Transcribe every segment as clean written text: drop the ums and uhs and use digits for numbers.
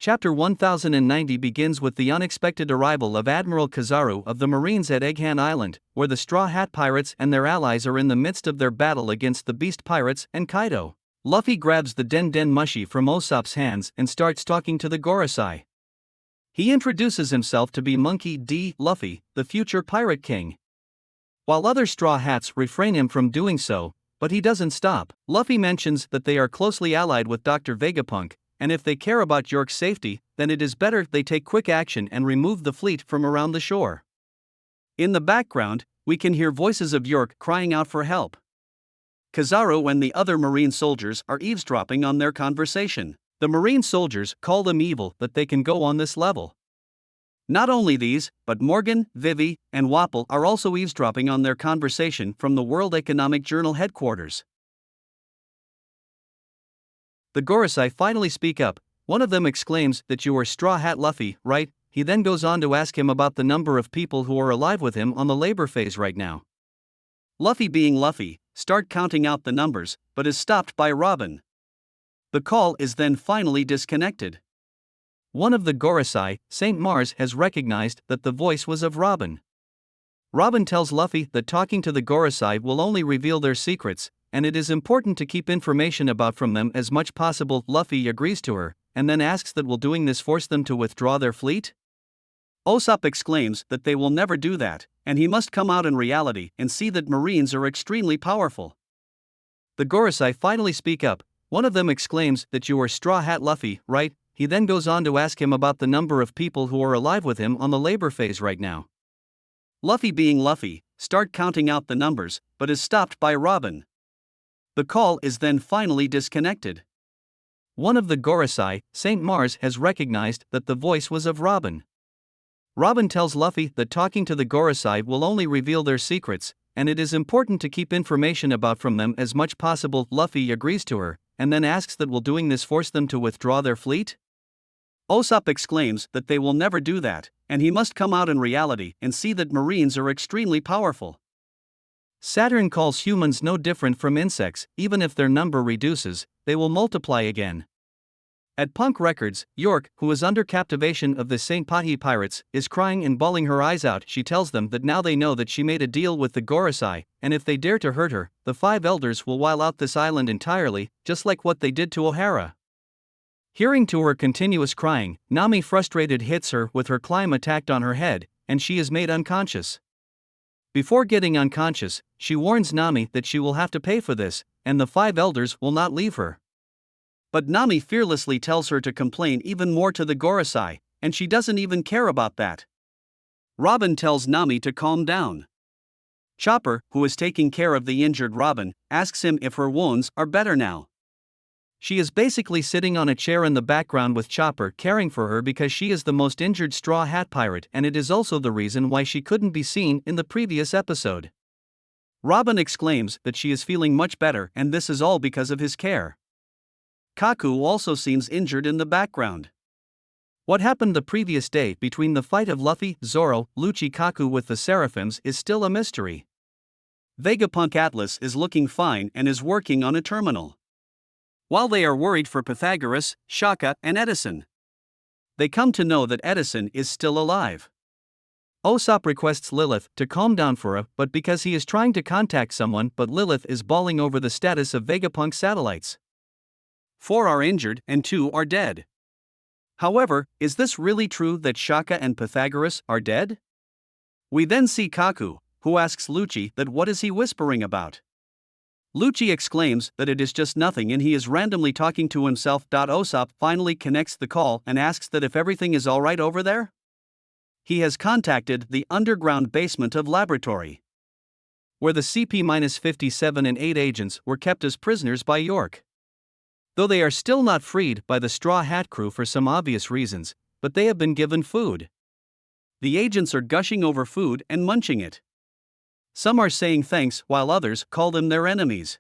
Chapter 1090 begins with the unexpected arrival of Admiral Kazaro of the Marines at Egghan Island, where the Straw Hat Pirates and their allies are in the midst of their battle against the Beast Pirates and Kaido. Luffy grabs the Den Mushi from Usopp's hands and starts talking to the Gorasai. He introduces himself to be Monkey D. Luffy, the future Pirate King. While other Straw Hats refrain him from doing so, but he doesn't stop. Luffy mentions that they are closely allied with Dr. Vegapunk, and if they care about York's safety, then it is better they take quick action and remove the fleet from around the shore. In the background, we can hear voices of York crying out for help. Kazaro and the other Marine soldiers are eavesdropping on their conversation. The Marine soldiers call them evil that they can go on this level. Not only these, but Morgan, Vivi, and Wapple are also eavesdropping on their conversation from the World Economic Journal headquarters. The Gorasai finally speak up. One of them exclaims that you are Straw Hat Luffy, right? He then goes on to ask him about the number of people who are alive with him on the labor phase right now. Luffy, being Luffy, start counting out the numbers, but is stopped by Robin. The call is then finally disconnected. One of the Gorasai, St. Mars, has recognized that the voice was of Robin. Robin tells Luffy that talking to the Gorasai will only reveal their secrets, and it is important to keep information about from them as much possible. Luffy agrees to her, and then asks that will doing this force them to withdraw their fleet? Usopp exclaims that they will never do that, and he must come out in reality and see that Marines are extremely powerful. The Gorasai finally speak up. One of them exclaims that you are Straw Hat Luffy, right? He then goes on to ask him about the number of people who are alive with him on the labor phase right now. Luffy, being Luffy, start counting out the numbers, but is stopped by Robin. The call is then finally disconnected. One of the Gorasai, St. Mars, has recognized that the voice was of Robin. Robin tells Luffy that talking to the Gorasai will only reveal their secrets, and it is important to keep information about from them as much possible. Luffy agrees to her, and then asks that will doing this force them to withdraw their fleet? Usopp exclaims that they will never do that, and he must come out in reality and see that Marines are extremely powerful. Saturn calls humans no different from insects. Even if their number reduces, they will multiply again. At Punk Records, York, who is under captivation of the St. Pahi pirates, is crying and bawling her eyes out. She tells them that now they know that she made a deal with the Gorasai, and if they dare to hurt her, the 5 elders will wipe out this island entirely, just like what they did to O'Hara. Hearing to her continuous crying, Nami frustrated hits her with her climb attack on her head, and she is made unconscious. Before getting unconscious, she warns Nami that she will have to pay for this, and the 5 elders will not leave her. But Nami fearlessly tells her to complain even more to the Gorasai, and she doesn't even care about that. Robin tells Nami to calm down. Chopper, who is taking care of the injured Robin, asks him if her wounds are better now. She is basically sitting on a chair in the background with Chopper caring for her because she is the most injured Straw Hat pirate, and it is also the reason why she couldn't be seen in the previous episode. Robin exclaims that she is feeling much better, and this is all because of his care. Kaku also seems injured in the background. What happened the previous day between the fight of Luffy, Zoro, Lucci, Kaku with the Seraphims is still a mystery. Vegapunk Atlas is looking fine and is working on a terminal. While they are worried for Pythagoras, Shaka, and Edison, they come to know that Edison is still alive. Usopp requests Lilith to calm down for her, but because he is trying to contact someone, but Lilith is bawling over the status of Vegapunk satellites. 4 are injured and 2 are dead. However, is this really true that Shaka and Pythagoras are dead? We then see Kaku, who asks Lucci that what is he whispering about. Lucci exclaims that it is just nothing and he is randomly talking to himself. Usopp finally connects the call and asks that if everything is alright over there. He has contacted the underground basement of laboratory, where the CP-57 and 8 agents were kept as prisoners by York. Though they are still not freed by the Straw Hat crew for some obvious reasons, but they have been given food. The agents are gushing over food and munching it. Some are saying thanks while others call them their enemies.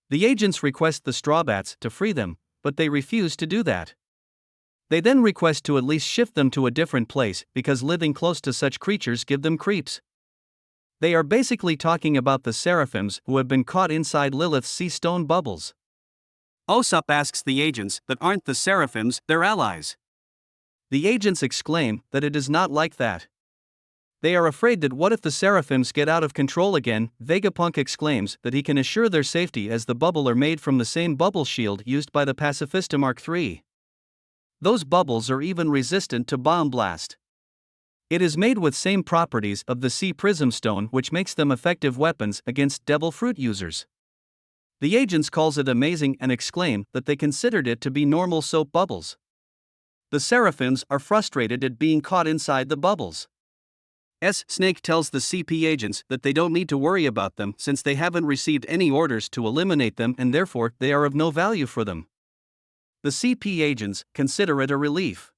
The agents request the Straw Bats to free them, but they refuse to do that. They then request to at least shift them to a different place because living close to such creatures give them creeps. They are basically talking about the Seraphims who have been caught inside Lilith's sea stone bubbles. Usopp asks the agents that aren't the Seraphims their allies. The agents exclaim that it is not like that. They are afraid that what if the Seraphims get out of control again. Vegapunk exclaims that he can assure their safety as the bubble are made from the same bubble shield used by the Pacifista Mark III. Those bubbles are even resistant to bomb blast. It is made with same properties of the sea prism stone, which makes them effective weapons against devil fruit users. The agents calls it amazing and exclaim that they considered it to be normal soap bubbles. The Seraphims are frustrated at being caught inside the bubbles. Snake tells the CP agents that they don't need to worry about them since they haven't received any orders to eliminate them and therefore they are of no value for them. The CP agents consider it a relief.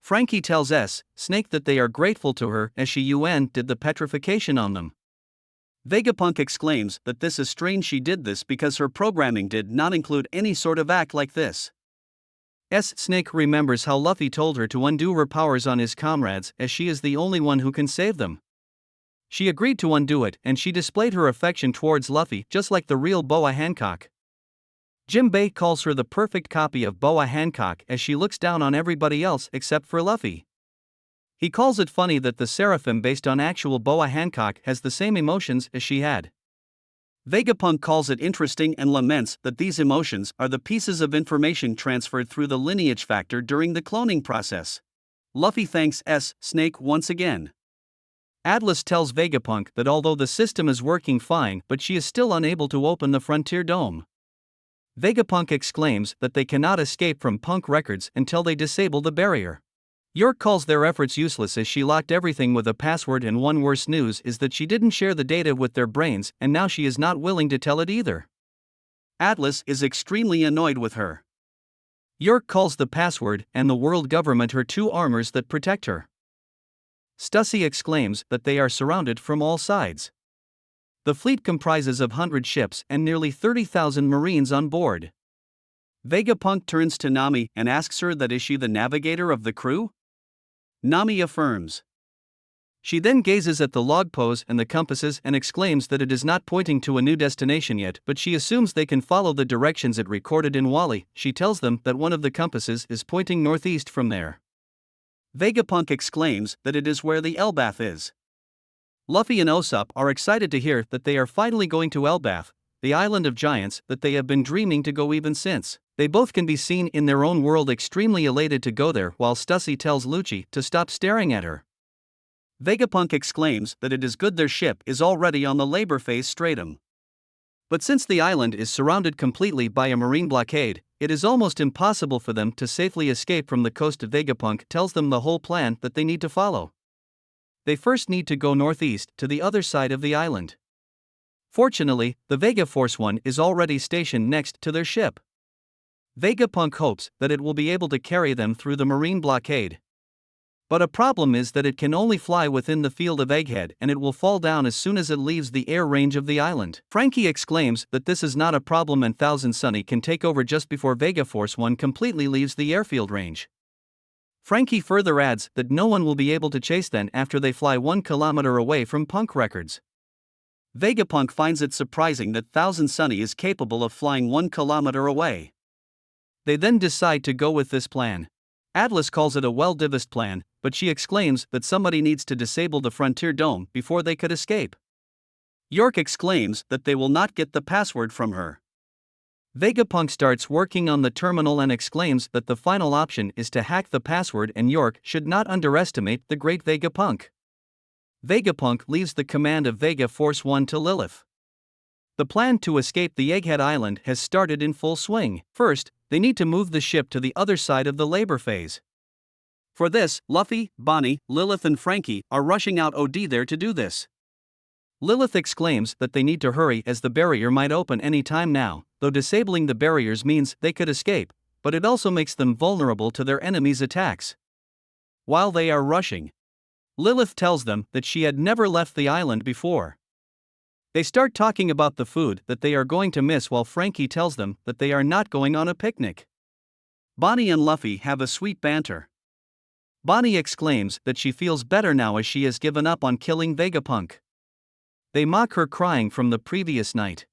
Frankie tells Snake that they are grateful to her as she did the petrification on them. Vegapunk exclaims that this is strange, she did this because her programming did not include any sort of act like this. Snake remembers how Luffy told her to undo her powers on his comrades as she is the only one who can save them. She agreed to undo it and she displayed her affection towards Luffy just like the real Boa Hancock. Jimbei calls her the perfect copy of Boa Hancock as she looks down on everybody else except for Luffy. He calls it funny that the Seraphim based on actual Boa Hancock has the same emotions as she had. Vegapunk calls it interesting and laments that these emotions are the pieces of information transferred through the lineage factor during the cloning process. Luffy thanks Snake once again. Atlas tells Vegapunk that although the system is working fine but she is still unable to open the Frontier Dome. Vegapunk exclaims that they cannot escape from Punk Records until they disable the barrier. York calls their efforts useless as she locked everything with a password, and one worse news is that she didn't share the data with their brains and now she is not willing to tell it either. Atlas is extremely annoyed with her. York calls the password and the world government her two armors that protect her. Stussy exclaims that they are surrounded from all sides. The fleet comprises of 100 ships and nearly 30,000 marines on board. Vegapunk turns to Nami and asks her that is she the navigator of the crew? Nami affirms. She then gazes at the log pose and the compasses and exclaims that it is not pointing to a new destination yet, but she assumes they can follow the directions it recorded in Wally. She tells them that one of the compasses is pointing northeast from there. Vegapunk exclaims that it is where the Elbath is. Luffy and Usopp are excited to hear that they are finally going to Elbath, the island of giants that they have been dreaming to go even since. They both can be seen in their own world extremely elated to go there while Stussy tells Lucci to stop staring at her. Vegapunk exclaims that it is good their ship is already on the labor phase stratum. But since the island is surrounded completely by a marine blockade, it is almost impossible for them to safely escape from the coast. Vegapunk tells them the whole plan that they need to follow. They first need to go northeast to the other side of the island. Fortunately, the Vega Force One is already stationed next to their ship. Vegapunk hopes that it will be able to carry them through the marine blockade. But a problem is that it can only fly within the field of Egghead and it will fall down as soon as it leaves the air range of the island. Frankie exclaims that this is not a problem and Thousand Sunny can take over just before Vega Force One completely leaves the airfield range. Frankie further adds that no one will be able to chase them after they fly 1 kilometer away from Punk Records. Vegapunk finds it surprising that Thousand Sunny is capable of flying 1 kilometer away. They then decide to go with this plan. Atlas calls it a well-devised plan, but she exclaims that somebody needs to disable the Frontier Dome before they could escape. York exclaims that they will not get the password from her. Vegapunk starts working on the terminal and exclaims that the final option is to hack the password and York should not underestimate the great Vegapunk. Vegapunk leaves the command of Vega Force One to Lilith. The plan to escape the Egghead Island has started in full swing. First, they need to move the ship to the other side of the labor phase. For this, Luffy, Bonnie, Lilith and Frankie are rushing out there to do this. Lilith exclaims that they need to hurry as the barrier might open any time now, though disabling the barriers means they could escape, but it also makes them vulnerable to their enemies' attacks. While they are rushing, Lilith tells them that she had never left the island before. They start talking about the food that they are going to miss while Frankie tells them that they are not going on a picnic. Bonnie and Luffy have a sweet banter. Bonnie exclaims that she feels better now as she has given up on killing Vegapunk. They mock her crying from the previous night.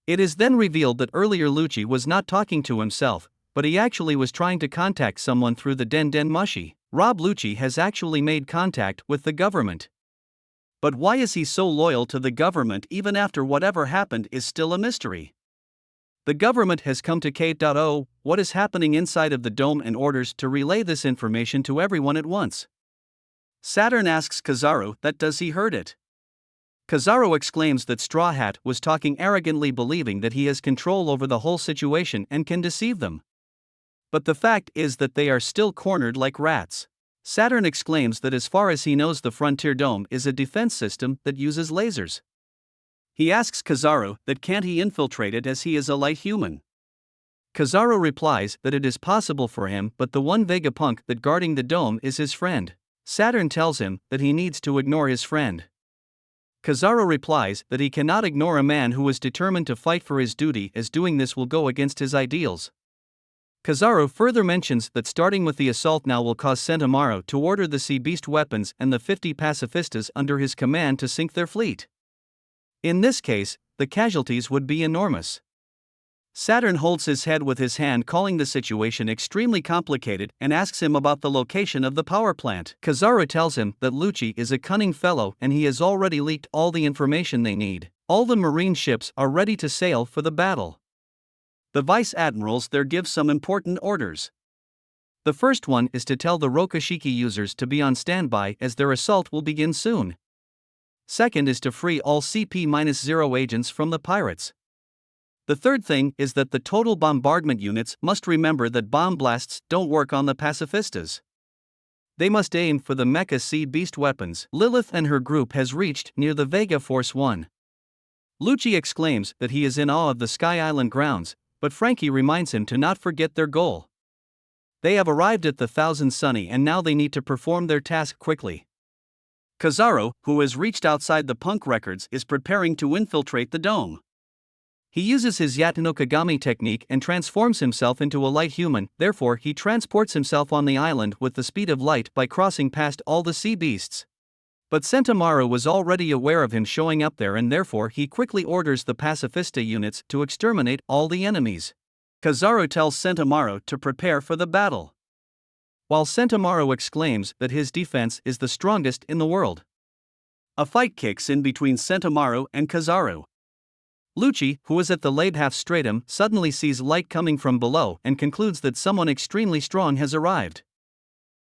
It is then revealed that earlier Lucci was not talking to himself, but he actually was trying to contact someone through the Den Mushi. Rob Lucci has actually made contact with the government. But why is he so loyal to the government even after whatever happened is still a mystery? The government has come to K.O. what is happening inside of the dome and orders to relay this information to everyone at once. Saturn asks Kazaro that does he heard it. Kazaro exclaims that Straw Hat was talking arrogantly, believing that he has control over the whole situation and can deceive them. But the fact is that they are still cornered like rats. Saturn exclaims that as far as he knows, the Frontier Dome is a defense system that uses lasers. He asks Kazaro that can't he infiltrate it as he is a light human. Kazaro replies that it is possible for him, but the one Vegapunk that guarding the dome is his friend. Saturn tells him that he needs to ignore his friend. Kazaro replies that he cannot ignore a man who is determined to fight for his duty, as doing this will go against his ideals. Kazaro further mentions that starting with the assault now will cause Sentomaru to order the Sea Beast weapons and the 50 pacifistas under his command to sink their fleet. In this case, the casualties would be enormous. Saturn holds his head with his hand, calling the situation extremely complicated, and asks him about the location of the power plant. Kazaro tells him that Lucci is a cunning fellow and he has already leaked all the information they need. All the marine ships are ready to sail for the battle. The vice admirals there give some important orders. The first one is to tell the Rokushiki users to be on standby as their assault will begin soon. Second is to free all CP-0 agents from the pirates. The third thing is that the total bombardment units must remember that bomb blasts don't work on the pacifistas. They must aim for the Mecha Sea Beast weapons. Lilith and her group has reached near the Vega Force 1. Lucci exclaims that he is in awe of the Sky Island grounds, but Frankie reminds him to not forget their goal. They have arrived at the Thousand Sunny and now they need to perform their task quickly. Kazaro, who has reached outside the Punk records, is preparing to infiltrate the dome. He uses his Yatano Kagami technique and transforms himself into a light human, therefore he transports himself on the island with the speed of light by crossing past all the sea beasts. But Sentomaru was already aware of him showing up there and therefore he quickly orders the pacifista units to exterminate all the enemies. Kazaro tells Sentomaru to prepare for the battle, while Sentomaru exclaims that his defense is the strongest in the world. A fight kicks in between Sentomaru and Kazaro. Lucci, who is at the Laidhalf Stratum, suddenly sees light coming from below and concludes that someone extremely strong has arrived.